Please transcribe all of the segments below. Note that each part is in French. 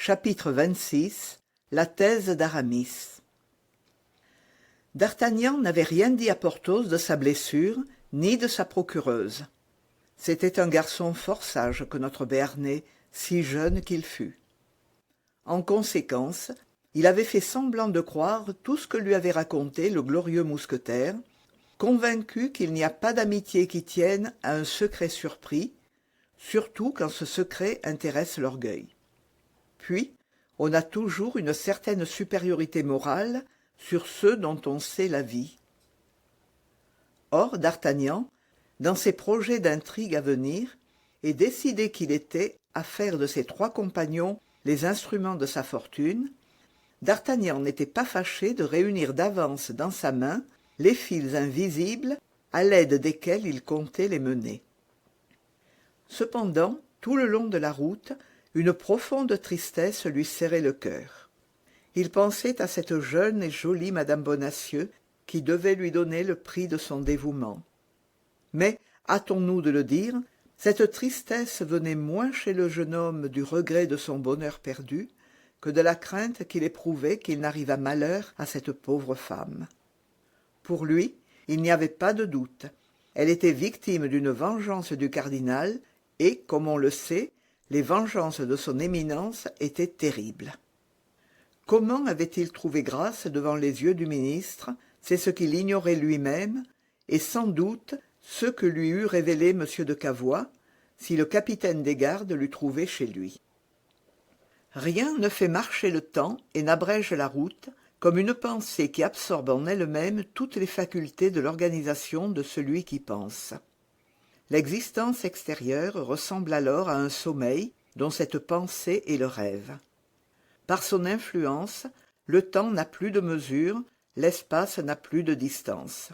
Chapitre 26. La thèse d'Aramis. D'Artagnan n'avait rien dit à Porthos de sa blessure, ni de sa procureuse. C'était un garçon fort sage que notre Béarnais, si jeune qu'il fût. En conséquence, il avait fait semblant de croire tout ce que lui avait raconté le glorieux mousquetaire, convaincu qu'il n'y a pas d'amitié qui tienne à un secret surpris, surtout quand ce secret intéresse l'orgueil. Puis, on a toujours une certaine supériorité morale sur ceux dont on sait la vie. Or, d'Artagnan, dans ses projets d'intrigue à venir, et décidé qu'il était à faire de ses trois compagnons les instruments de sa fortune, d'Artagnan n'était pas fâché de réunir d'avance dans sa main les fils invisibles à l'aide desquels il comptait les mener. Cependant, tout le long de la route, une profonde tristesse lui serrait le cœur. Il pensait à cette jeune et jolie madame Bonacieux qui devait lui donner le prix de son dévouement. Mais, hâtons-nous de le dire, cette tristesse venait moins chez le jeune homme du regret de son bonheur perdu que de la crainte qu'il éprouvait qu'il n'arrivât malheur à cette pauvre femme. Pour lui, il n'y avait pas de doute. Elle était victime d'une vengeance du cardinal et, comme on le sait, les vengeances de son éminence étaient terribles. Comment avait-il trouvé grâce devant les yeux du ministre? C'est ce qu'il ignorait lui-même, et sans doute ce que lui eût révélé M. de Cavois, si le capitaine des gardes l'eût trouvé chez lui. Rien ne fait marcher le temps et n'abrège la route comme une pensée qui absorbe en elle-même toutes les facultés de l'organisation de celui qui pense. L'existence extérieure ressemble alors à un sommeil dont cette pensée est le rêve. Par son influence, le temps n'a plus de mesure, l'espace n'a plus de distance.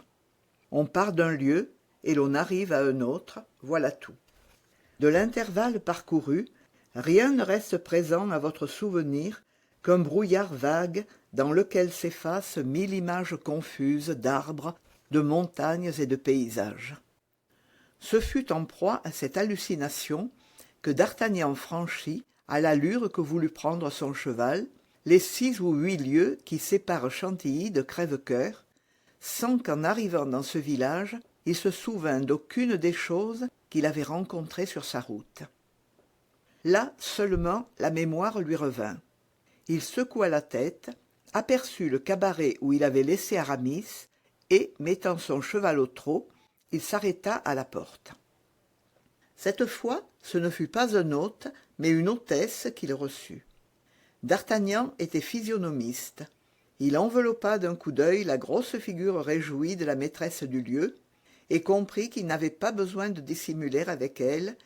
On part d'un lieu et l'on arrive à un autre, voilà tout. De l'intervalle parcouru, rien ne reste présent à votre souvenir qu'un brouillard vague dans lequel s'effacent 1000 images confuses d'arbres, de montagnes et de paysages. Ce fut en proie à cette hallucination que d'Artagnan franchit, à l'allure que voulut prendre son cheval, les 6 ou 8 lieues qui séparent Chantilly de Crèvecoeur, sans qu'en arrivant dans ce village, il se souvînt d'aucune des choses qu'il avait rencontrées sur sa route. Là seulement la mémoire lui revint. Il secoua la tête, aperçut le cabaret où il avait laissé Aramis, et, mettant son cheval au trot, il s'arrêta à la porte. Cette fois, ce ne fut pas un hôte, mais une hôtesse qu'il reçut. D'Artagnan était physionomiste. Il enveloppa d'un coup d'œil la grosse figure réjouie de la maîtresse du lieu, et comprit qu'il n'avait pas besoin de dissimuler avec elle,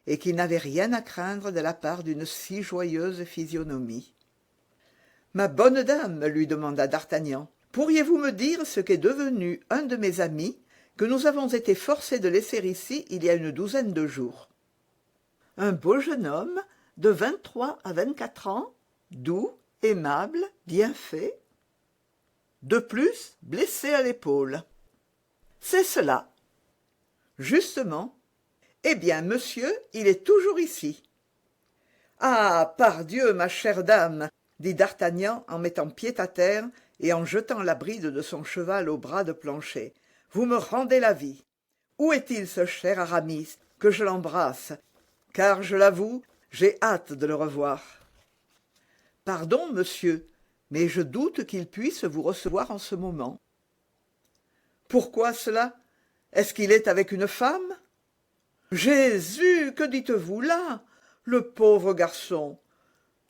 et qu'il n'avait rien à craindre de la part d'une si joyeuse physionomie. « Ma bonne dame, lui demanda d'Artagnan, pourriez-vous me dire ce qu'est devenu un de mes amis, que nous avons été forcés de laisser ici il y a une douzaine de jours. » Un beau jeune homme, de 23 à 24 ans, doux, aimable, bien fait. De plus, blessé à l'épaule. C'est cela. Justement. Eh bien, monsieur, il est toujours ici. Ah, pardieu, ma chère dame, dit d'Artagnan en mettant pied à terre et en jetant la bride de son cheval au bras de Planchet. Vous me rendez la vie. Où est-il, ce cher Aramis, que je l'embrasse, car, je l'avoue, j'ai hâte de le revoir. Pardon, monsieur, mais je doute qu'il puisse vous recevoir en ce moment. Pourquoi cela? Est-ce qu'il est avec une femme? Jésus, que dites-vous là? Le pauvre garçon.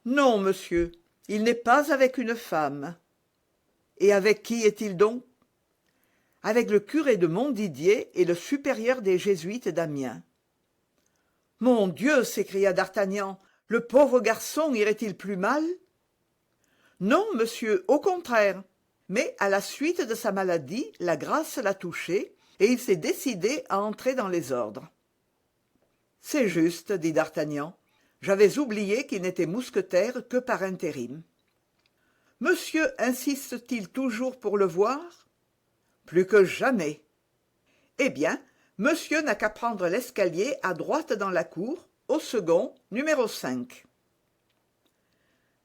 Non, monsieur, il n'est pas avec une femme. Et avec qui est-il donc? Avec le curé de Montdidier et le supérieur des jésuites d'Amiens. Mon Dieu, s'écria d'Artagnan, le pauvre garçon irait-il plus mal? Non, monsieur, au contraire. Mais à la suite de sa maladie, la grâce l'a touché, et il s'est décidé à entrer dans les ordres. C'est juste, dit d'Artagnan. J'avais oublié qu'il n'était mousquetaire que par intérim. Monsieur insiste-t-il toujours pour le voir? Plus que jamais. Eh bien, monsieur n'a qu'à prendre l'escalier à droite dans la cour, au second, numéro 5.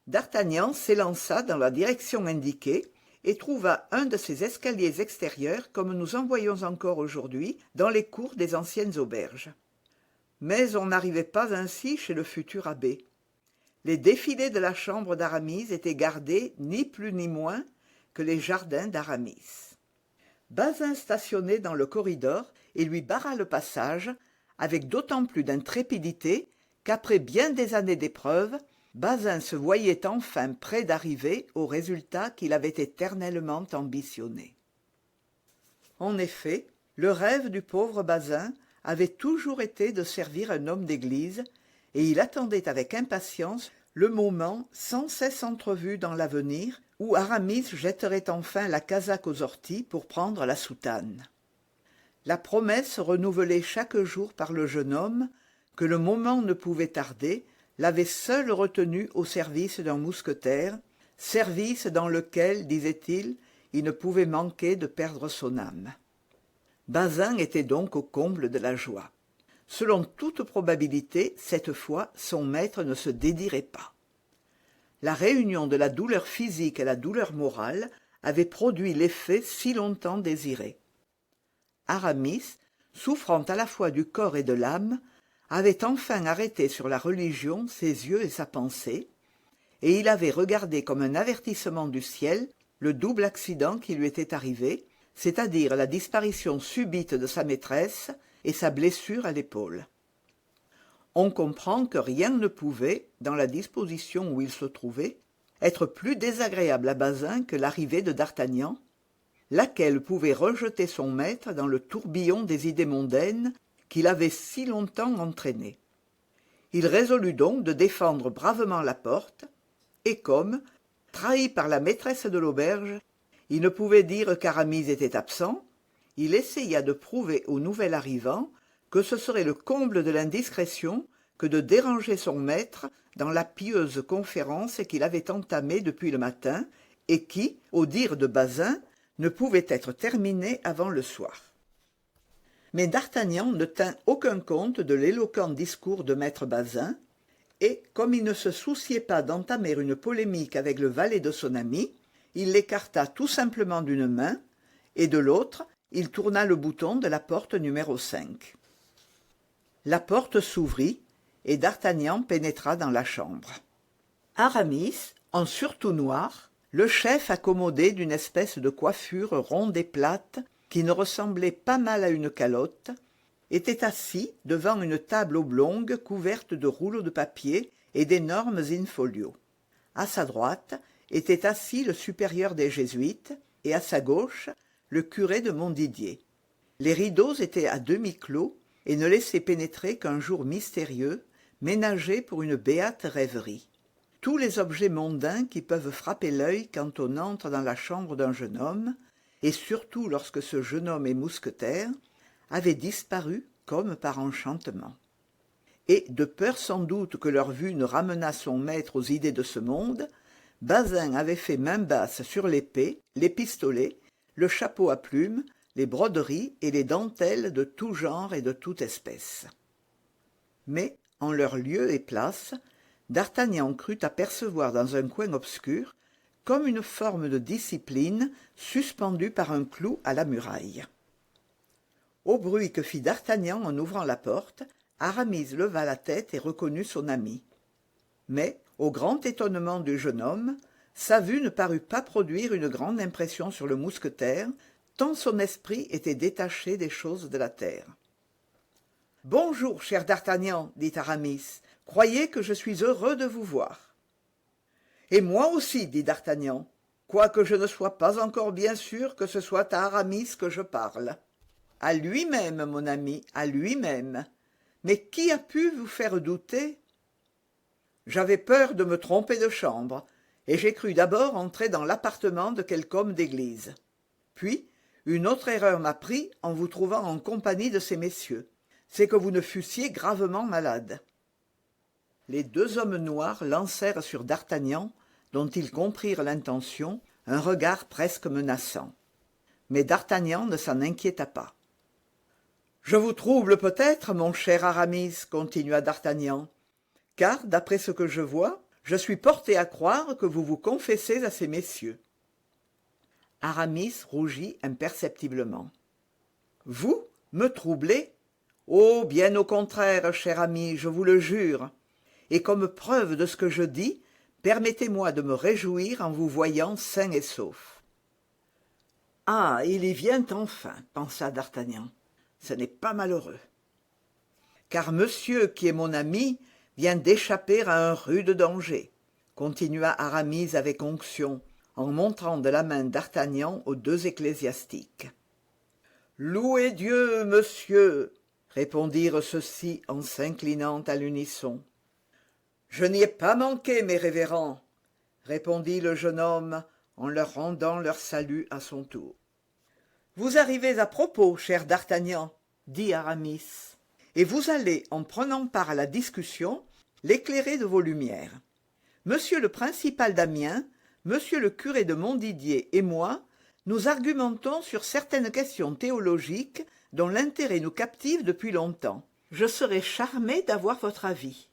D'Artagnan s'élança dans la direction indiquée et trouva un de ces escaliers extérieurs comme nous en voyons encore aujourd'hui dans les cours des anciennes auberges. Mais on n'arrivait pas ainsi chez le futur abbé. Les défilés de la chambre d'Aramis étaient gardés ni plus ni moins que les jardins d'Aramis. Bazin stationnait dans le corridor et lui barra le passage, avec d'autant plus d'intrépidité qu'après bien des années d'épreuves, Bazin se voyait enfin près d'arriver au résultat qu'il avait éternellement ambitionné. En effet, le rêve du pauvre Bazin avait toujours été de servir un homme d'église, et il attendait avec impatience le moment sans cesse entrevu dans l'avenir où Aramis jetterait enfin la casaque aux orties pour prendre la soutane. La promesse renouvelée chaque jour par le jeune homme, que le moment ne pouvait tarder, l'avait seul retenu au service d'un mousquetaire, service dans lequel, disait-il, il ne pouvait manquer de perdre son âme. Bazin était donc au comble de la joie. Selon toute probabilité, cette fois, son maître ne se dédirait pas. La réunion de la douleur physique et la douleur morale avait produit l'effet si longtemps désiré. Aramis, souffrant à la fois du corps et de l'âme, avait enfin arrêté sur la religion ses yeux et sa pensée, et il avait regardé comme un avertissement du ciel le double accident qui lui était arrivé, c'est-à-dire la disparition subite de sa maîtresse et sa blessure à l'épaule. On comprend que rien ne pouvait, dans la disposition où il se trouvait, être plus désagréable à Bazin que l'arrivée de d'Artagnan, laquelle pouvait rejeter son maître dans le tourbillon des idées mondaines qu'il avait si longtemps entraîné. Il résolut donc de défendre bravement la porte, et comme, trahi par la maîtresse de l'auberge, il ne pouvait dire qu'Aramis était absent, il essaya de prouver au nouvel arrivant que ce serait le comble de l'indiscrétion que de déranger son maître dans la pieuse conférence qu'il avait entamée depuis le matin et qui, au dire de Bazin, ne pouvait être terminée avant le soir. Mais d'Artagnan ne tint aucun compte de l'éloquent discours de maître Bazin, et, comme il ne se souciait pas d'entamer une polémique avec le valet de son ami, il l'écarta tout simplement d'une main, et de l'autre, il tourna le bouton de la porte numéro 5. La porte s'ouvrit, et d'Artagnan pénétra dans la chambre. Aramis, en surtout noir, le chef accommodé d'une espèce de coiffure ronde et plate, qui ne ressemblait pas mal à une calotte, était assis devant une table oblongue couverte de rouleaux de papier et d'énormes in-folios. À sa droite était assis le supérieur des Jésuites, et à sa gauche, le curé de Montdidier. Les rideaux étaient à demi clos et ne laissaient pénétrer qu'un jour mystérieux, ménagé pour une béate rêverie. Tous les objets mondains qui peuvent frapper l'œil quand on entre dans la chambre d'un jeune homme, et surtout lorsque ce jeune homme est mousquetaire, avaient disparu comme par enchantement. Et, de peur sans doute que leur vue ne ramenât son maître aux idées de ce monde, Bazin avait fait main basse sur l'épée, les pistolets, le chapeau à plumes, les broderies et les dentelles de tout genre et de toute espèce. Mais, en leur lieu et place, d'Artagnan crut apercevoir dans un coin obscur comme une forme de discipline suspendue par un clou à la muraille. Au bruit que fit d'Artagnan en ouvrant la porte, Aramis leva la tête et reconnut son ami. Mais, au grand étonnement du jeune homme, sa vue ne parut pas produire une grande impression sur le mousquetaire, tant son esprit était détaché des choses de la terre. « Bonjour, cher d'Artagnan, dit Aramis, croyez que je suis heureux de vous voir. »« Et moi aussi, dit d'Artagnan, quoique je ne sois pas encore bien sûr que ce soit à Aramis que je parle. »« À lui-même, mon ami, à lui-même. Mais qui a pu vous faire douter ?»« J'avais peur de me tromper de chambre, et j'ai cru d'abord entrer dans l'appartement de quelque homme d'église. Puis, une autre erreur m'a pris en vous trouvant en compagnie de ces messieurs. C'est que vous ne fussiez gravement malade. » Les deux hommes noirs lancèrent sur d'Artagnan, dont ils comprirent l'intention, un regard presque menaçant. Mais d'Artagnan ne s'en inquiéta pas. « Je vous trouble peut-être, mon cher Aramis, continua d'Artagnan, car, d'après ce que je vois, Je suis porté à croire que vous vous confessez à ces messieurs. » Aramis rougit imperceptiblement. « Vous, me troubler ? Oh, bien au contraire, cher ami, je vous le jure. Et comme preuve de ce que je dis, permettez-moi de me réjouir en vous voyant sain et sauf. » « Ah, il y vient enfin, pensa d'Artagnan. Ce n'est pas malheureux. Car monsieur, qui est mon ami, vient d'échapper à un rude danger, continua Aramis avec onction, en montrant de la main d'Artagnan aux deux ecclésiastiques. « Louez Dieu, monsieur !» répondirent ceux-ci en s'inclinant à l'unisson. « Je n'y ai pas manqué, mes révérends, » répondit le jeune homme en leur rendant leur salut à son tour. « Vous arrivez à propos, cher d'Artagnan, » dit Aramis, « et vous allez, en prenant part à la discussion, l'éclairer de vos lumières. Monsieur le principal d'Amiens, monsieur le curé de Montdidier et moi, nous argumentons sur certaines questions théologiques dont l'intérêt nous captive depuis longtemps. Je serais charmé d'avoir votre avis. »«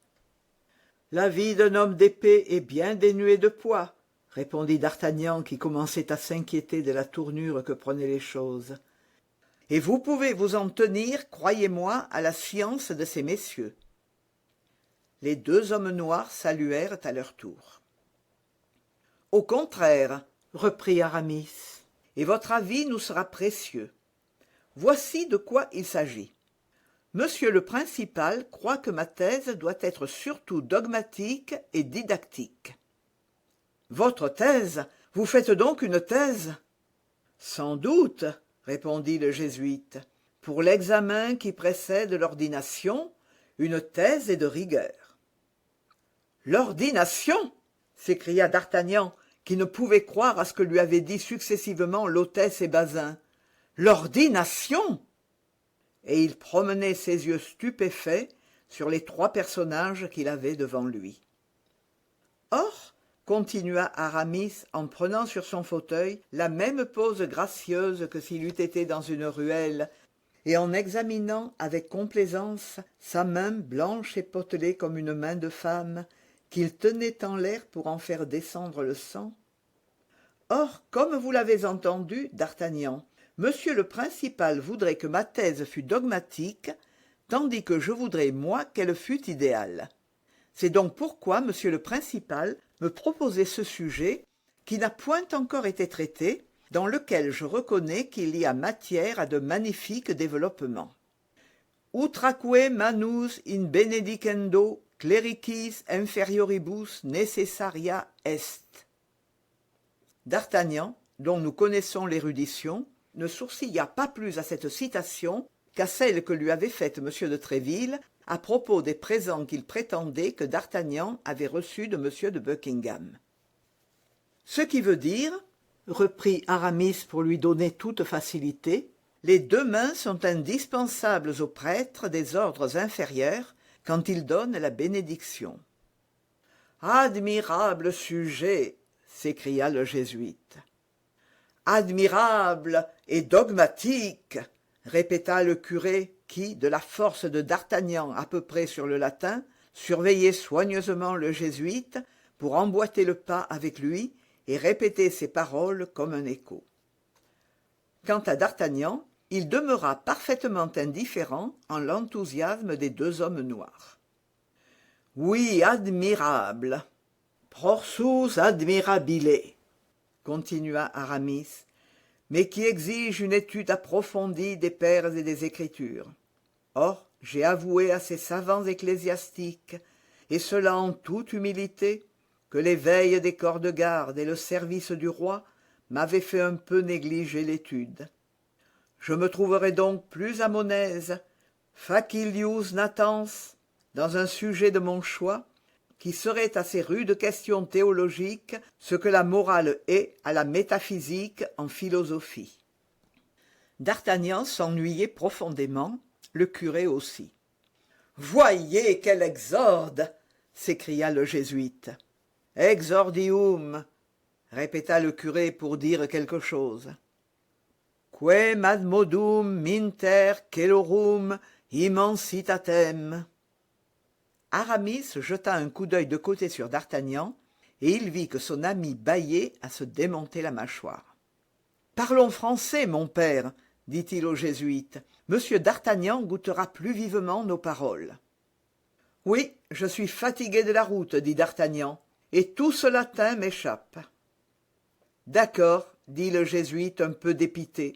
L'avis d'un homme d'épée est bien dénué de poids, » répondit d'Artagnan qui commençait à s'inquiéter de la tournure que prenaient les choses. « Et vous pouvez vous en tenir, croyez-moi, à la science de ces messieurs. » Les deux hommes noirs saluèrent à leur tour. « Au contraire, » reprit Aramis, « et votre avis nous sera précieux. Voici de quoi il s'agit. Monsieur le principal croit que ma thèse doit être surtout dogmatique et didactique. »« Votre thèse ? Vous faites donc une thèse ?»« Sans doute, » répondit le jésuite. « Pour l'examen qui précède l'ordination, une thèse est de rigueur. »« L'ordination !» s'écria d'Artagnan, qui ne pouvait croire à ce que lui avaient dit successivement l'hôtesse et Bazin. « L'ordination !» Et il promenait ses yeux stupéfaits sur les trois personnages qu'il avait devant lui. Or, continua Aramis en prenant sur son fauteuil la même pose gracieuse que s'il eût été dans une ruelle, et en examinant avec complaisance sa main blanche et potelée comme une main de femme, qu'il tenait en l'air pour en faire descendre le sang. Or, comme vous l'avez entendu, d'Artagnan, monsieur le principal voudrait que ma thèse fût dogmatique, tandis que je voudrais, moi, qu'elle fût idéale. C'est donc pourquoi monsieur le principal me proposait ce sujet, qui n'a point encore été traité, dans lequel je reconnais qu'il y a matière à de magnifiques développements. Utraque manus in benedicendo clericis inferioribus necessaria est. D'Artagnan, dont nous connaissons l'érudition, ne sourcilla pas plus à cette citation qu'à celle que lui avait faite M. de Tréville à propos des présents qu'il prétendait que d'Artagnan avait reçus de M. de Buckingham. « Ce qui veut dire, » reprit Aramis pour lui donner toute facilité, « les deux mains sont indispensables aux prêtres des ordres inférieurs quand ils donnent la bénédiction. »« Admirable sujet !» s'écria le jésuite. « Admirable et dogmatique !» répéta le curé qui, de la force de d'Artagnan à peu près sur le latin, surveillait soigneusement le jésuite pour emboîter le pas avec lui et répéter ses paroles comme un écho. Quant à d'Artagnan, il demeura parfaitement indifférent en l'enthousiasme des deux hommes noirs. « Oui, admirable. Prorsus admirabile, » continua Aramis, mais qui exige une étude approfondie des pères et des Écritures. Or, j'ai avoué à ces savants ecclésiastiques, et cela en toute humilité, que les veilles des corps de garde et le service du roi m'avaient fait un peu négliger l'étude. Je me trouverai donc plus à mon aise, facilius natans, dans un sujet de mon choix, qui serait à ces rudes questions théologiques ce que la morale est à la métaphysique en philosophie. D'Artagnan s'ennuyait profondément, le curé aussi. « Voyez quel exorde !» s'écria le jésuite. « Exordium !» répéta le curé pour dire quelque chose. « Quem ad modum minter celorum immensitatem » Aramis jeta un coup d'œil de côté sur d'Artagnan, et il vit que son ami bâillait à se démonter la mâchoire. « Parlons français, mon père, dit-il au jésuite. Monsieur d'Artagnan goûtera plus vivement nos paroles. « Oui, je suis fatigué de la route, dit d'Artagnan, et tout ce latin m'échappe. »« D'accord, dit le jésuite un peu dépité,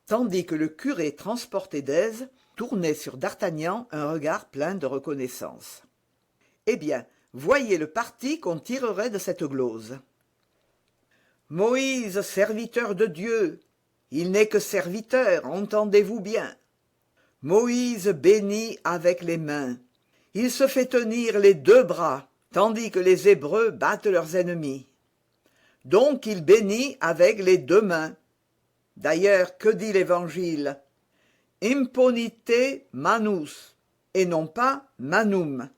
tandis que le curé transporté d'aise tournait sur d'Artagnan un regard plein de reconnaissance. « Eh bien, voyez le parti qu'on tirerait de cette glose. Moïse, serviteur de Dieu, il n'est que serviteur, entendez-vous bien. Moïse bénit avec les mains. Il se fait tenir les 2 bras, tandis que les Hébreux battent leurs ennemis. Donc il bénit avec les 2 mains. D'ailleurs, que dit l'Évangile? Imponite manus, et non pas manum.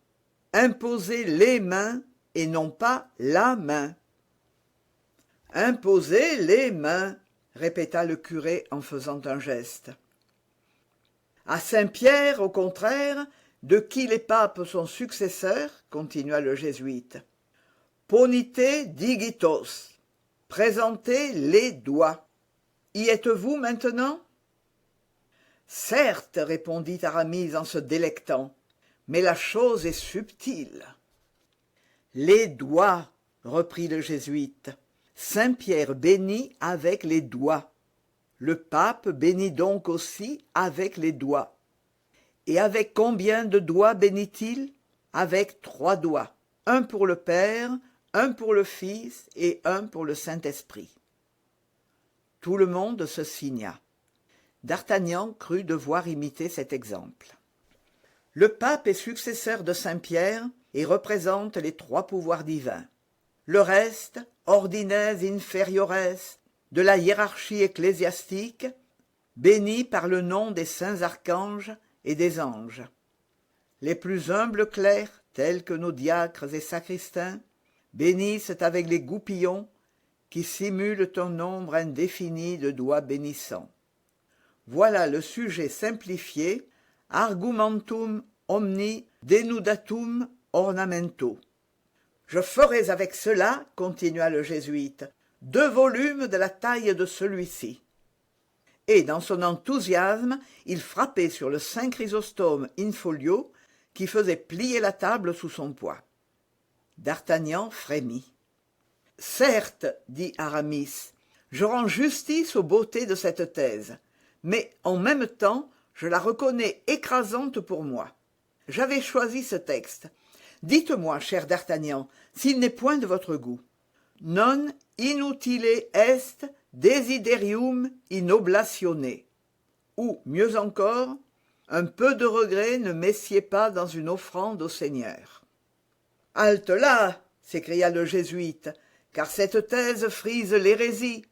Imposer les mains, et non pas la main. Imposer les mains, répéta le curé en faisant un geste. À Saint-Pierre, au contraire, de qui les papes sont successeurs, continua le jésuite. Ponite digitos, présentez les doigts. Y êtes-vous maintenant? Certes, répondit Aramis en se délectant, mais la chose est subtile. Les doigts, reprit le jésuite. Saint-Pierre bénit avec les doigts. Le pape bénit donc aussi avec les doigts. Et avec combien de doigts bénit-il? Avec 3 doigts, un pour le Père, un pour le Fils et un pour le Saint-Esprit. Tout le monde se signa. D'Artagnan crut devoir imiter cet exemple. Le pape est successeur de Saint-Pierre et représente les 3 pouvoirs divins. Le reste, ordines inferiores, de la hiérarchie ecclésiastique, béni par le nom des saints archanges et des anges. Les plus humbles clercs, tels que nos diacres et sacristains, bénissent avec les goupillons qui simulent un nombre indéfini de doigts bénissants. Voilà le sujet simplifié, argumentum omni denudatum ornamento. Je ferai avec cela, continua le jésuite, 2 volumes de la taille de celui-ci. Et dans son enthousiasme, il frappait sur le Saint Chrysostome in folio qui faisait plier la table sous son poids. D'Artagnan frémit. « Certes, dit Aramis, je rends justice aux beautés de cette thèse, mais en même temps, je la reconnais écrasante pour moi. J'avais choisi ce texte. Dites-moi, cher d'Artagnan, s'il n'est point de votre goût. Non inutile est desiderium in oblatione. Ou, mieux encore, un peu de regret ne messied pas dans une offrande au Seigneur. Halte là, s'écria le jésuite, car cette thèse frise l'hérésie.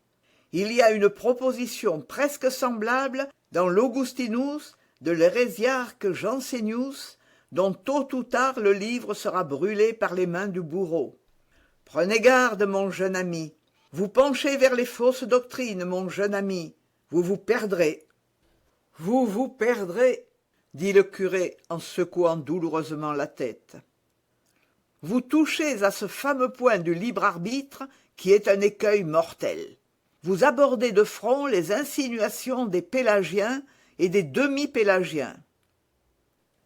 Il y a une proposition presque semblable dans l'Augustinus de l'hérésiarque Jansenius, dont tôt ou tard le livre sera brûlé par les mains du bourreau. Prenez garde, mon jeune ami. Vous penchez vers les fausses doctrines, mon jeune ami. Vous vous perdrez. Vous vous perdrez, dit le curé en secouant douloureusement la tête. Vous touchez à ce fameux point du libre arbitre qui est un écueil mortel. Vous abordez de front les insinuations des pélagiens et des demi-pélagiens.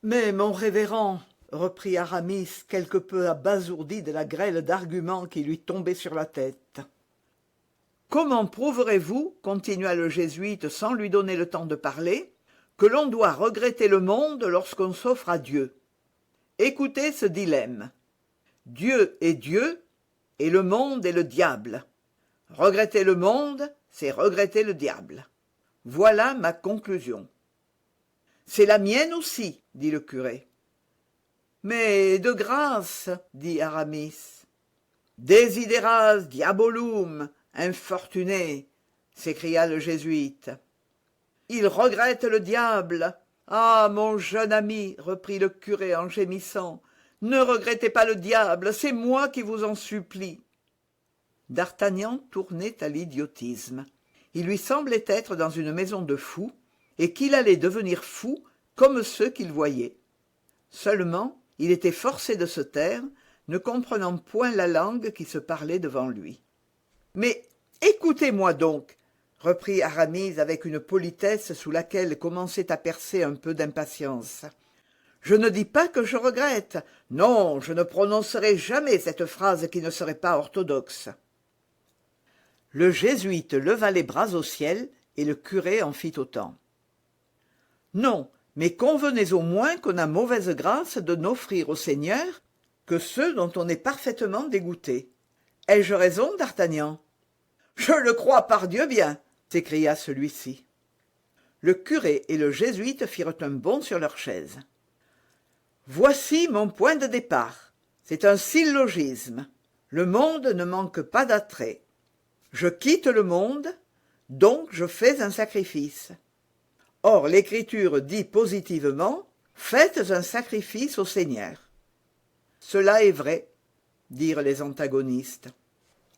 Mais, mon révérend, reprit Aramis, quelque peu abasourdi de la grêle d'arguments qui lui tombait sur la tête. Comment prouverez-vous, continua le jésuite sans lui donner le temps de parler, que l'on doit regretter le monde lorsqu'on s'offre à Dieu? Écoutez ce dilemme. Dieu est Dieu, et le monde est le diable. Regretter le monde, c'est regretter le diable. Voilà ma conclusion. C'est la mienne aussi, dit le curé. Mais de grâce, dit Aramis. Desideras diabolum, infortuné, s'écria le jésuite. Il regrette le diable. Ah, mon jeune ami, reprit le curé en gémissant, ne regrettez pas le diable, c'est moi qui vous en supplie. D'Artagnan tournait à l'idiotisme. Il lui semblait être dans une maison de fous, et qu'il allait devenir fou comme ceux qu'il voyait. Seulement, il était forcé de se taire, ne comprenant point la langue qui se parlait devant lui. Mais écoutez-moi donc, reprit Aramis avec une politesse sous laquelle commençait à percer un peu d'impatience. Je ne dis pas que je regrette. Non, je ne prononcerai jamais cette phrase qui ne serait pas orthodoxe. Le jésuite leva les bras au ciel et le curé en fit autant. Non, mais convenez au moins qu'on a mauvaise grâce de n'offrir au Seigneur que ceux dont on est parfaitement dégoûté. Ai-je raison, d'Artagnan? Je le crois par Dieu bien, s'écria celui-ci. Le curé et le jésuite firent un bond sur leurs chaises. Voici mon point de départ. C'est un syllogisme. Le monde ne manque pas d'attrait. Je quitte le monde, donc je fais un sacrifice. Or, l'Écriture dit positivement « Faites un sacrifice au Seigneur ». Cela est vrai, dirent les antagonistes.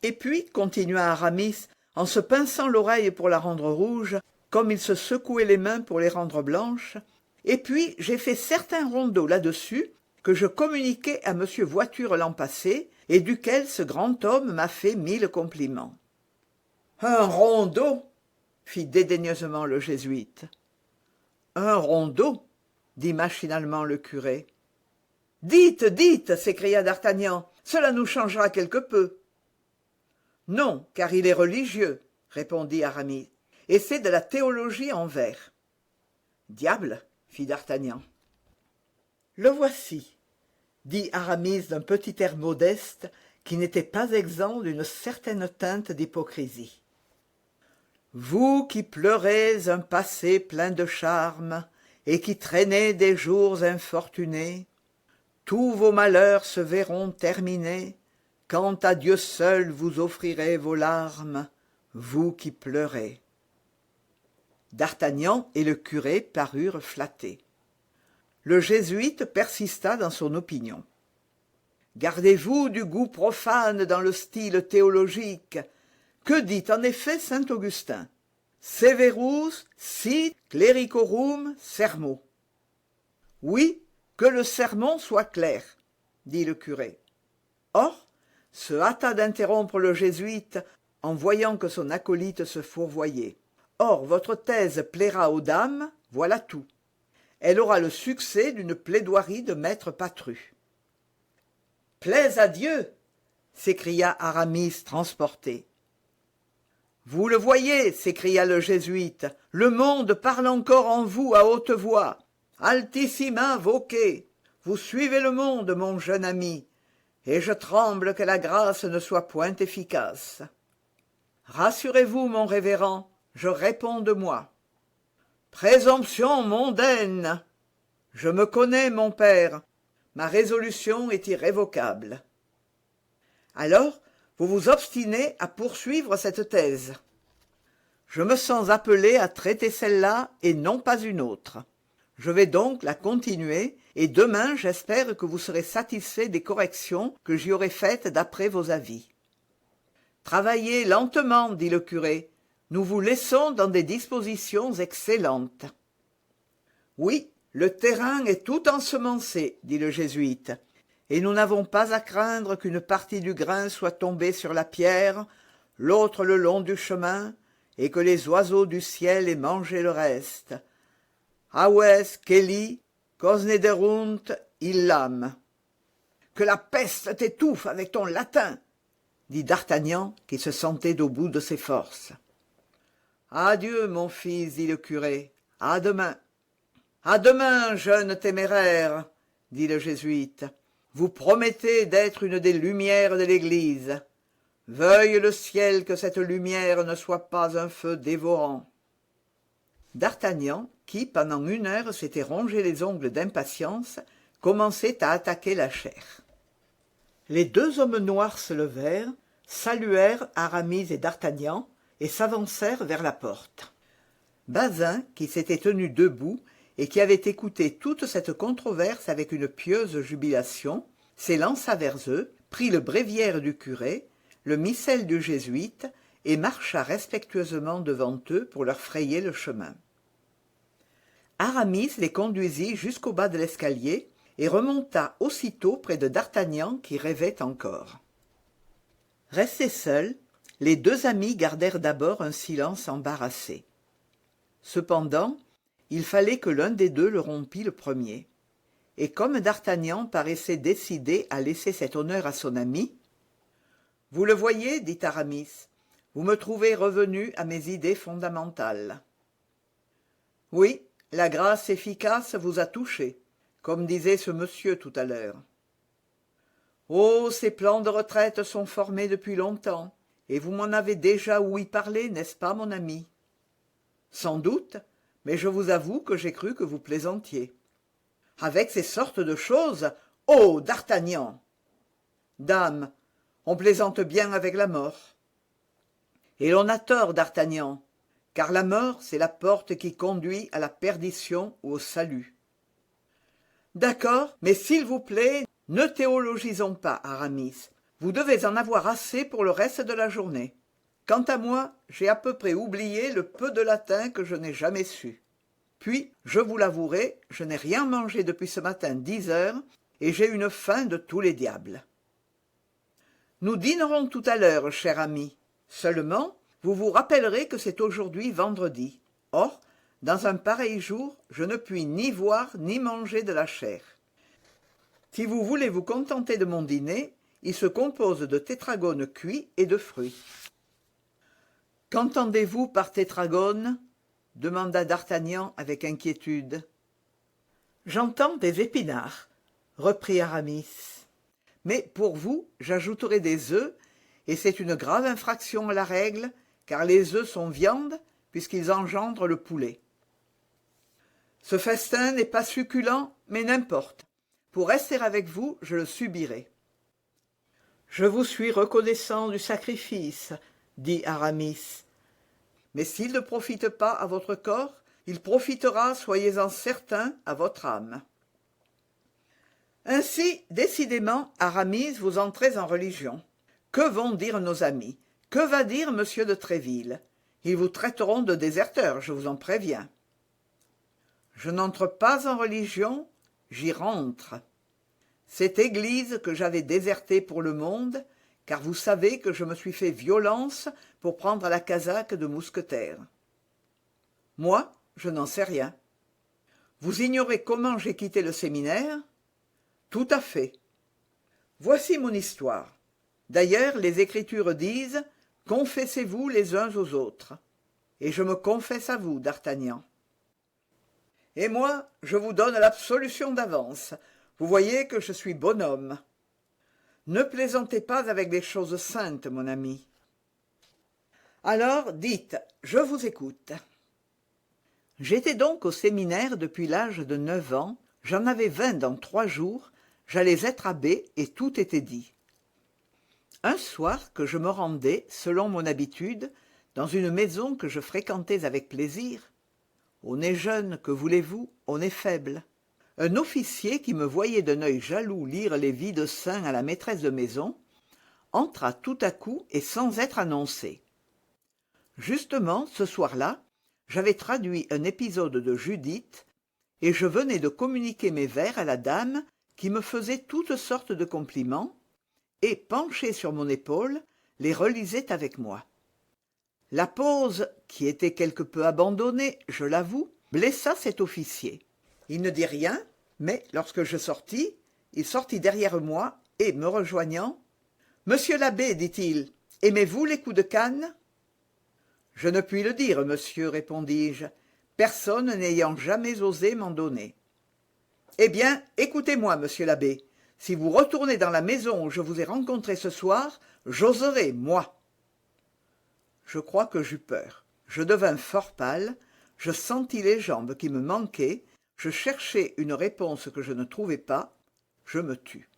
Et puis, continua Aramis, en se pinçant l'oreille pour la rendre rouge, comme il se secouait les mains pour les rendre blanches, et puis j'ai fait certains rondeaux là-dessus que je communiquai à monsieur Voiture l'an passé, et duquel ce grand homme m'a fait 1000 compliments. Un rondeau, fit dédaigneusement le jésuite. Un rondeau, dit machinalement le curé. Dites, dites, s'écria d'Artagnan, cela nous changera quelque peu. Non, car il est religieux, répondit Aramis, et c'est de la théologie en vers. Diable, fit d'Artagnan. Le voici, dit Aramis d'un petit air modeste qui n'était pas exempt d'une certaine teinte d'hypocrisie. Vous qui pleurez un passé plein de charmes et qui traînez des jours infortunés, tous vos malheurs se verront terminés quand à Dieu seul vous offrirez vos larmes, vous qui pleurez. D'Artagnan et le curé parurent flattés. Le jésuite persista dans son opinion. Gardez-vous du goût profane dans le style théologique. Que dit en effet saint Augustin? Severus sit clericorum sermo. Oui, que le sermon soit clair, dit le curé. Or, se hâta d'interrompre le jésuite en voyant que son acolyte se fourvoyait. Or, votre thèse plaira aux dames, voilà tout. Elle aura le succès d'une plaidoirie de maître Patru. « Plaise à Dieu !» s'écria Aramis transporté. « Vous le voyez, s'écria le jésuite, le monde parle encore en vous à haute voix. Altissima voce, vous suivez le monde, mon jeune ami, et je tremble que la grâce ne soit point efficace. Rassurez-vous, mon révérend, je réponds de moi. Présomption mondaine! Je me connais, mon père, ma résolution est irrévocable. Alors, vous vous obstinez à poursuivre cette thèse. Je me sens appelé à traiter celle-là et non pas une autre. Je vais donc la continuer, et demain j'espère que vous serez satisfait des corrections que j'y aurai faites d'après vos avis. Travaillez lentement, dit le curé. Nous vous laissons dans des dispositions excellentes. Oui, le terrain est tout ensemencé, dit le jésuite, et nous n'avons pas à craindre qu'une partie du grain soit tombée sur la pierre, l'autre le long du chemin, et que les oiseaux du ciel aient mangé le reste. Aves celi, cosnederunt illam. Que la peste t'étouffe avec ton latin, dit d'Artagnan, qui se sentait au bout de ses forces. Adieu, mon fils, dit le curé, à demain. À demain, jeune téméraire, dit le jésuite. Vous promettez d'être une des lumières de l'Église. Veuille le ciel que cette lumière ne soit pas un feu dévorant. D'Artagnan, qui pendant 1 heure s'était rongé les ongles d'impatience, commençait à attaquer la chair. Les 2 hommes noirs se levèrent, saluèrent Aramis et d'Artagnan et s'avancèrent vers la porte. Bazin, qui s'était tenu debout et qui avait écouté toute cette controverse avec une pieuse jubilation, s'élança vers eux, prit le bréviaire du curé, le missel du jésuite, et marcha respectueusement devant eux pour leur frayer le chemin. Aramis les conduisit jusqu'au bas de l'escalier, et remonta aussitôt près de d'Artagnan qui rêvait encore. Restés seuls, les deux amis gardèrent d'abord un silence embarrassé. Cependant, il fallait que l'un des deux le rompît le premier. Et comme d'Artagnan paraissait décidé à laisser cet honneur à son ami, « Vous le voyez, dit Aramis, vous me trouvez revenu à mes idées fondamentales. » « Oui, la grâce efficace vous a touché, comme disait ce monsieur tout à l'heure. »« Oh, ces plans de retraite sont formés depuis longtemps, et vous m'en avez déjà ouï parler, n'est-ce pas, mon ami ? » ?»« Sans doute, mais je vous avoue que j'ai cru que vous plaisantiez. »« Avec ces sortes de choses, oh, d'Artagnan !»« Dame, on plaisante bien avec la mort. » »« Et l'on a tort, d'Artagnan, car la mort, c'est la porte qui conduit à la perdition ou au salut. »« D'accord, mais s'il vous plaît, ne théologisons pas, Aramis. Vous devez en avoir assez pour le reste de la journée. Quant à moi, j'ai à peu près oublié le peu de latin que je n'ai jamais su. Puis, je vous l'avouerai, je n'ai rien mangé depuis ce matin 10 heures, et j'ai une faim de tous les diables. Nous dînerons tout à l'heure, cher ami. Seulement, vous vous rappellerez que c'est aujourd'hui vendredi. Or, dans un pareil jour, je ne puis ni voir ni manger de la chair. Si vous voulez vous contenter de mon dîner, il se compose de tétragones cuits et de fruits. »« Qu'entendez-vous par tétragones ? » demanda d'Artagnan avec inquiétude. « J'entends des épinards, » reprit Aramis. « Mais pour vous, j'ajouterai des œufs, et c'est une grave infraction à la règle, car les œufs sont viande, puisqu'ils engendrent le poulet. Ce festin n'est pas succulent, mais n'importe. Pour rester avec vous, je le subirai. »« Je vous suis reconnaissant du sacrifice, » dit Aramis. « Mais s'il ne profite pas à votre corps, il profitera, soyez-en certains, à votre âme. » Ainsi, décidément, Aramis, vous entrez en religion. Que vont dire nos amis? Que va dire M. de Tréville? Ils vous traiteront de déserteur, je vous en préviens. Je n'entre pas en religion, j'y rentre. Cette église que j'avais désertée pour le monde, car vous savez que je me suis fait violence pour prendre la casaque de mousquetaire. Moi, je n'en sais rien. Vous ignorez comment j'ai quitté le séminaire? Tout à fait. Voici mon histoire. D'ailleurs, les Écritures disent « Confessez-vous les uns aux autres ». Et je me confesse à vous, d'Artagnan. Et moi, je vous donne l'absolution d'avance. Vous voyez que je suis bonhomme. Ne plaisantez pas avec des choses saintes, mon ami. Alors, dites, je vous écoute. J'étais donc au séminaire depuis l'âge de 9 ans, j'en avais 20 dans 3 jours, j'allais être abbé et tout était dit. Un soir que je me rendais, selon mon habitude, dans une maison que je fréquentais avec plaisir, on est jeune, que voulez-vous, on est faible. Un officier qui me voyait d'un œil jaloux lire les vies de saints à la maîtresse de maison, entra tout à coup et sans être annoncé. Justement, ce soir-là, j'avais traduit un épisode de Judith, et je venais de communiquer mes vers à la dame qui me faisait toutes sortes de compliments, et, penchée sur mon épaule, les relisait avec moi. La pose, qui était quelque peu abandonnée, je l'avoue, blessa cet officier. Il ne dit rien, mais lorsque je sortis, il sortit derrière moi et, me rejoignant, « Monsieur l'abbé, dit-il, aimez-vous les coups de canne ?»« Je ne puis le dire, monsieur, répondis-je, personne n'ayant jamais osé m'en donner. »« Eh bien, écoutez-moi, monsieur l'abbé, si vous retournez dans la maison où je vous ai rencontré ce soir, j'oserai, moi. » Je crois que j'eus peur. Je devins fort pâle, je sentis les jambes qui me manquaient, je cherchais une réponse que je ne trouvais pas, je me tus.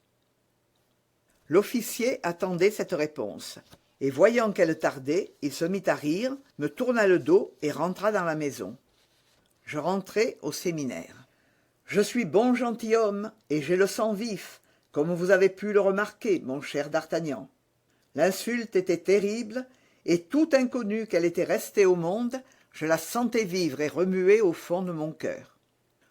L'officier attendait cette réponse, et voyant qu'elle tardait, il se mit à rire, me tourna le dos et rentra dans la maison. Je rentrai au séminaire. Je suis bon gentilhomme, et j'ai le sang vif, comme vous avez pu le remarquer, mon cher d'Artagnan. L'insulte était terrible, et tout inconnue qu'elle était restée au monde, je la sentais vivre et remuer au fond de mon cœur.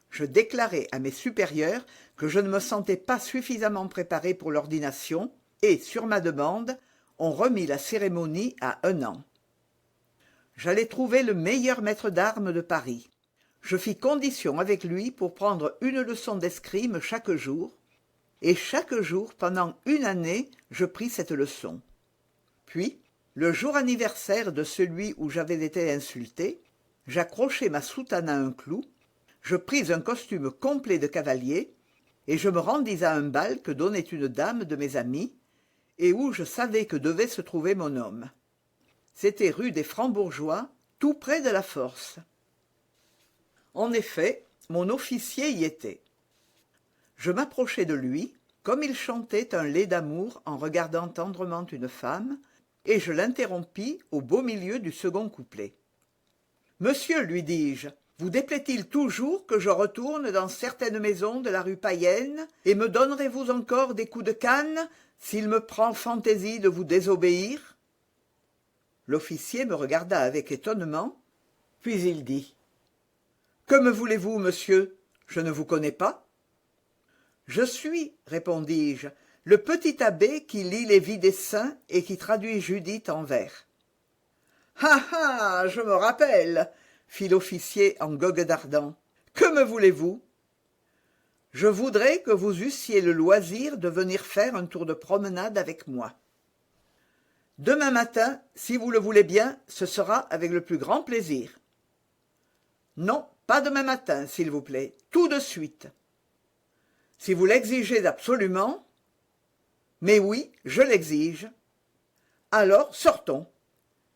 Je déclarai à mes supérieurs que je ne me sentais pas suffisamment préparé pour l'ordination, et, sur ma demande, on remit la cérémonie à 1 an. J'allais trouver le meilleur maître d'armes de Paris. Je fis condition avec lui pour prendre une leçon d'escrime chaque jour, et chaque jour, pendant 1 année, je pris cette leçon. Puis, le jour anniversaire de celui où j'avais été insulté, j'accrochai ma soutane à un clou, je pris un costume complet de cavalier, et je me rendis à un bal que donnait une dame de mes amies, et où je savais que devait se trouver mon homme. C'était rue des Francs-Bourgeois, tout près de la Force. En effet, mon officier y était. Je m'approchai de lui, comme il chantait un lait d'amour en regardant tendrement une femme, et je l'interrompis au beau milieu du second couplet. « Monsieur, lui dis-je, vous déplaît-il toujours que je retourne dans certaines maisons de la rue Payenne, et me donnerez-vous encore des coups de canne s'il me prend fantaisie de vous désobéir ?» L'officier me regarda avec étonnement, puis il dit « Que me voulez-vous, monsieur? Je ne vous connais pas. » « Je suis, répondis-je, le petit abbé qui lit les vies des saints et qui traduit Judith en vers. »« Ah ah, je me rappelle, fit l'officier en goguenardant. Que me voulez-vous? » « Je voudrais que vous eussiez le loisir de venir faire un tour de promenade avec moi. »« Demain matin, si vous le voulez bien, ce sera avec le plus grand plaisir. »« Non, pas demain matin, s'il vous plaît, tout de suite. »« Si vous l'exigez absolument. »« Mais oui, je l'exige. »« Alors, sortons. »«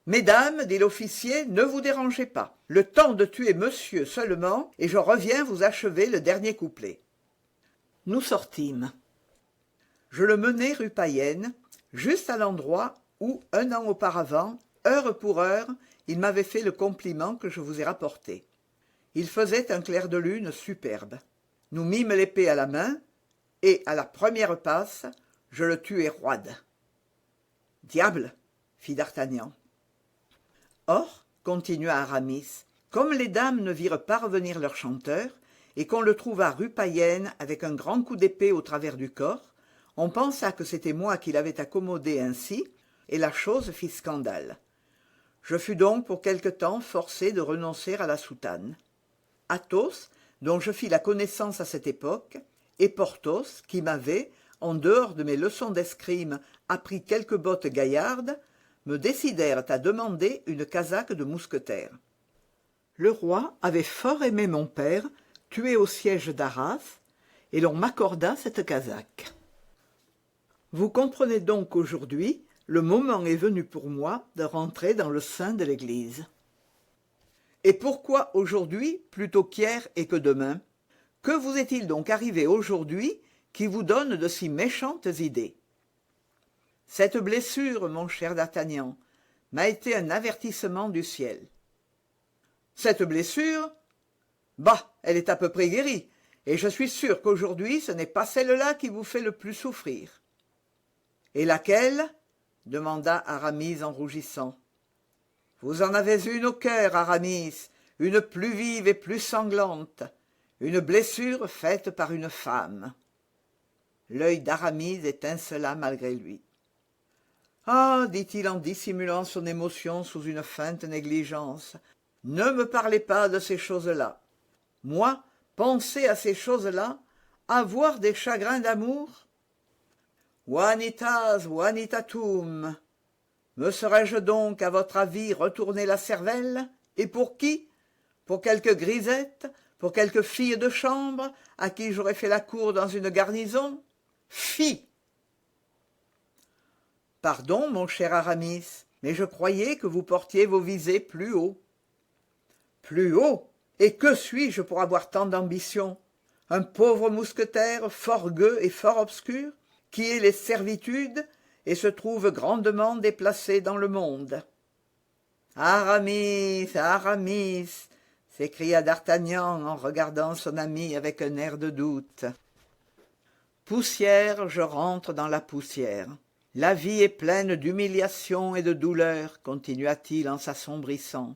Mesdames, dit l'officier, ne vous dérangez pas. Le temps de tuer monsieur seulement, et je reviens vous achever le dernier couplet. » Nous sortîmes. Je le menai rue Payenne, juste à l'endroit où, 1 an auparavant, heure pour heure, il m'avait fait le compliment que je vous ai rapporté. Il faisait un clair de lune superbe. Nous mîmes l'épée à la main, et, à la première passe, je le tuai roide. « Diable !» fit d'Artagnan. Or, continua Aramis, comme les dames ne virent pas revenir leur chanteur, et qu'on le trouva rue Payenne avec un grand coup d'épée au travers du corps, on pensa que c'était moi qui l'avais accommodé ainsi, et la chose fit scandale. Je fus donc pour quelque temps forcé de renoncer à la soutane. Athos, dont je fis la connaissance à cette époque, et Porthos, qui m'avait, en dehors de mes leçons d'escrime, appris quelques bottes gaillardes, me décidèrent à demander une casaque de mousquetaire. Le roi avait fort aimé mon père, tué au siège d'Arras, et l'on m'accorda cette casaque. Vous comprenez donc qu'aujourd'hui, le moment est venu pour moi de rentrer dans le sein de l'Église. Et pourquoi aujourd'hui plutôt qu'hier et que demain? Que vous est-il donc arrivé aujourd'hui qui vous donne de si méchantes idées? Cette blessure, mon cher d'Artagnan, m'a été un avertissement du ciel. Cette blessure? Bah, elle est à peu près guérie, et je suis sûr qu'aujourd'hui ce n'est pas celle-là qui vous fait le plus souffrir. Et laquelle? Demanda Aramis en rougissant. Vous en avez une au cœur, Aramis, une plus vive et plus sanglante, une blessure faite par une femme. L'œil d'Aramis étincela malgré lui. Ah, dit-il en dissimulant son émotion sous une feinte négligence, ne me parlez pas de ces choses-là. Moi, penser à ces choses-là, avoir des chagrins d'amour? Vanitas vanitatum. Me serais-je donc, à votre avis, retourné la cervelle? Et pour qui? Pour quelque grisette? Pour quelque fille de chambre, à qui j'aurais fait la cour dans une garnison? Fi! Pardon, mon cher Aramis, mais je croyais que vous portiez vos visées plus haut. Plus haut? Et que suis-je pour avoir tant d'ambition? Un pauvre mousquetaire fort gueux et fort obscur, qui ait les servitudes et se trouve grandement déplacé dans le monde. Aramis, Aramis, s'écria d'Artagnan en regardant son ami avec un air de doute. Poussière, je rentre dans la poussière. La vie est pleine d'humiliation et de douleur, continua-t-il en s'assombrissant.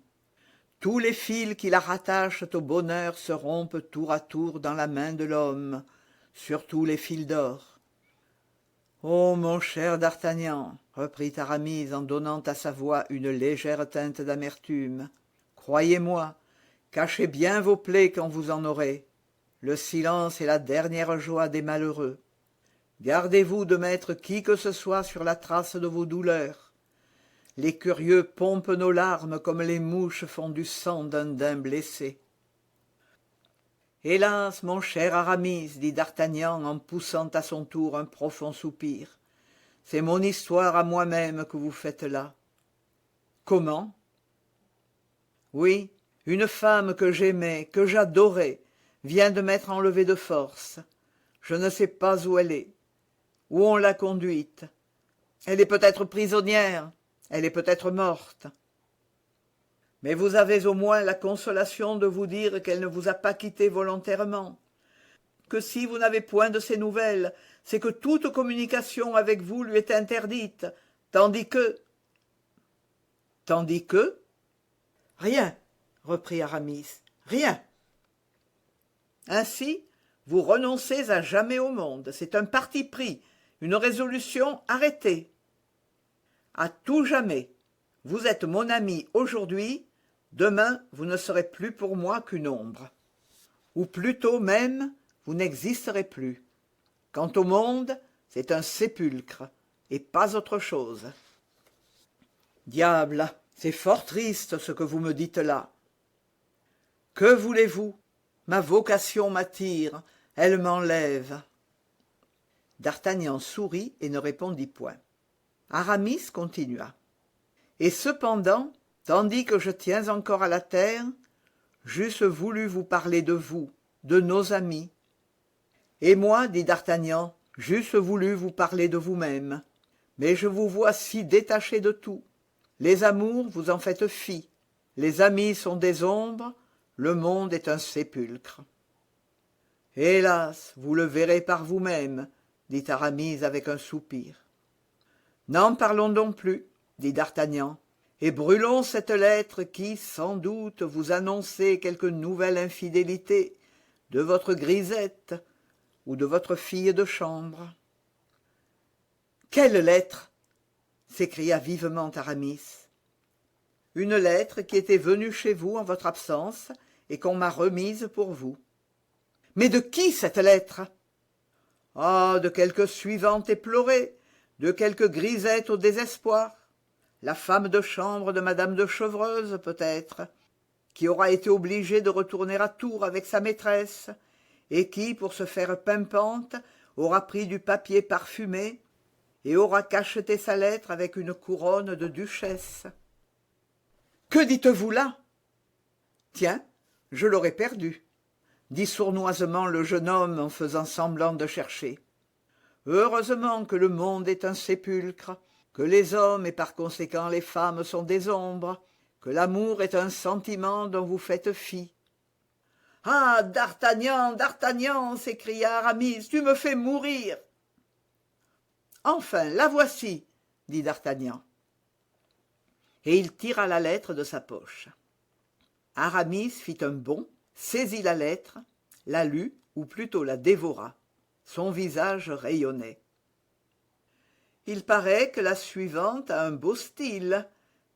Tous les fils qui la rattachent au bonheur se rompent tour à tour dans la main de l'homme. surtout les fils d'or. Oh, mon cher d'Artagnan, reprit Aramis en donnant à sa voix une légère teinte d'amertume, croyez-moi, cachez bien vos plaies quand vous en aurez. Le silence est la dernière joie des malheureux. Gardez-vous de mettre qui que ce soit sur la trace de vos douleurs. Les curieux pompent nos larmes comme les mouches font du sang d'un daim blessé. Hélas, mon cher Aramis, dit D'Artagnan en poussant à son tour un profond soupir, c'est mon histoire à moi-même que vous faites là. Comment? Oui, une femme que j'aimais, que j'adorais, vient de m'être enlevée de force. Je ne sais pas où elle est, où on l'a conduite. Elle est peut-être prisonnière, elle est peut-être morte. Mais vous avez au moins la consolation de vous dire qu'elle ne vous a pas quitté volontairement, que si vous n'avez point de ses nouvelles, c'est que toute communication avec vous lui est interdite, tandis que... Tandis que... Rien, reprit Aramis, rien. Ainsi, vous renoncez à jamais au monde, c'est un parti pris, une résolution arrêtée. À tout jamais, vous êtes mon ami aujourd'hui, demain vous ne serez plus pour moi qu'une ombre. Ou plutôt même, vous n'existerez plus. Quant au monde, c'est un sépulcre, et pas autre chose. Diable, c'est fort triste ce que vous me dites là. Que voulez-vous? Ma vocation m'attire, elle m'enlève. D'Artagnan sourit et ne répondit point. Aramis continua. Et cependant, tandis que je tiens encore à la terre, j'eusse voulu vous parler de vous, de nos amis. Et moi, dit D'Artagnan, j'eusse voulu vous parler de vous-même. Mais je vous vois si détaché de tout. Les amours, vous en faites fi. Les amis sont des ombres, le monde est un sépulcre. Hélas, vous le verrez par vous-même, dit Aramis avec un soupir. N'en parlons donc plus, dit D'Artagnan, et brûlons cette lettre qui, sans doute, vous annonçait quelque nouvelle infidélité de votre grisette ou de votre fille de chambre. Quelle lettre? S'écria vivement Aramis. Une lettre qui était venue chez vous en votre absence et qu'on m'a remise pour vous. Mais de qui cette lettre? Ah, de quelque suivante éplorée, de quelque grisette au désespoir, la femme de chambre de madame de Chevreuse peut-être, qui aura été obligée de retourner à Tours avec sa maîtresse, et qui, pour se faire pimpante, aura pris du papier parfumé et aura cacheté sa lettre avec une couronne de duchesse. Que dites-vous là? Tiens, je l'aurais perdue, dit sournoisement le jeune homme en faisant semblant de chercher. Heureusement que le monde est un sépulcre, que les hommes et par conséquent les femmes sont des ombres, que l'amour est un sentiment dont vous faites fi. « Ah, D'Artagnan, D'Artagnan !» s'écria Aramis, « tu me fais mourir !»« Enfin, la voici !» dit D'Artagnan. Et il tira la lettre de sa poche. Aramis fit un bond, saisit la lettre, la lut, ou plutôt la dévora. Son visage rayonnait. « Il paraît que la suivante a un beau style, »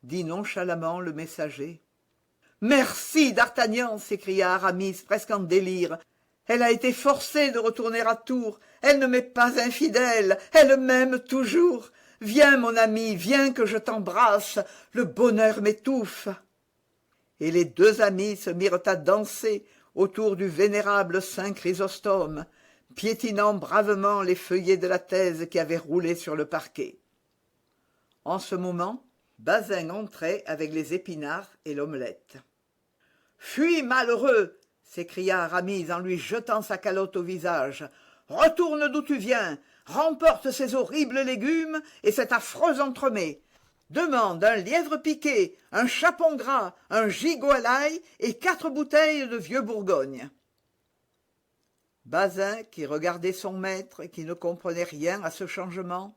dit nonchalamment le messager. « Merci, D'Artagnan !» s'écria Aramis, presque en délire. « Elle a été forcée de retourner à Tours. Elle ne m'est pas infidèle. Elle m'aime toujours. Viens, mon ami, viens que je t'embrasse. Le bonheur m'étouffe. » Et les deux amis se mirent à danser autour du vénérable saint Chrysostome, piétinant bravement les feuillets de la thèse qui avaient roulé sur le parquet. En ce moment, Bazin entrait avec les épinards et l'omelette. « Fuis, malheureux !» s'écria Aramis en lui jetant sa calotte au visage. « Retourne d'où tu viens, remporte ces horribles légumes et cet affreux entremets. Demande un lièvre piqué, un chapon gras, un gigot à l'ail et 4 bouteilles de vieux Bourgogne. » Bazin, qui regardait son maître et qui ne comprenait rien à ce changement,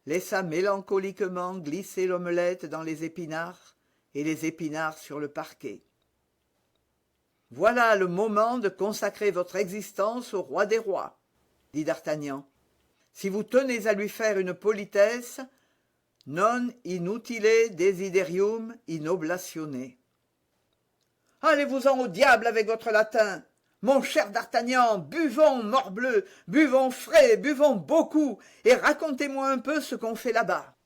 laissa mélancoliquement glisser l'omelette dans les épinards et les épinards sur le parquet. « Voilà le moment de consacrer votre existence au roi des rois. dit d'Artagnan. Si vous tenez à lui faire une politesse, non inutile desiderium in oblatione. Allez-vous-en au diable avec votre latin. Mon cher d'Artagnan, buvons, morbleu, buvons frais, buvons beaucoup, et racontez-moi un peu ce qu'on fait là-bas.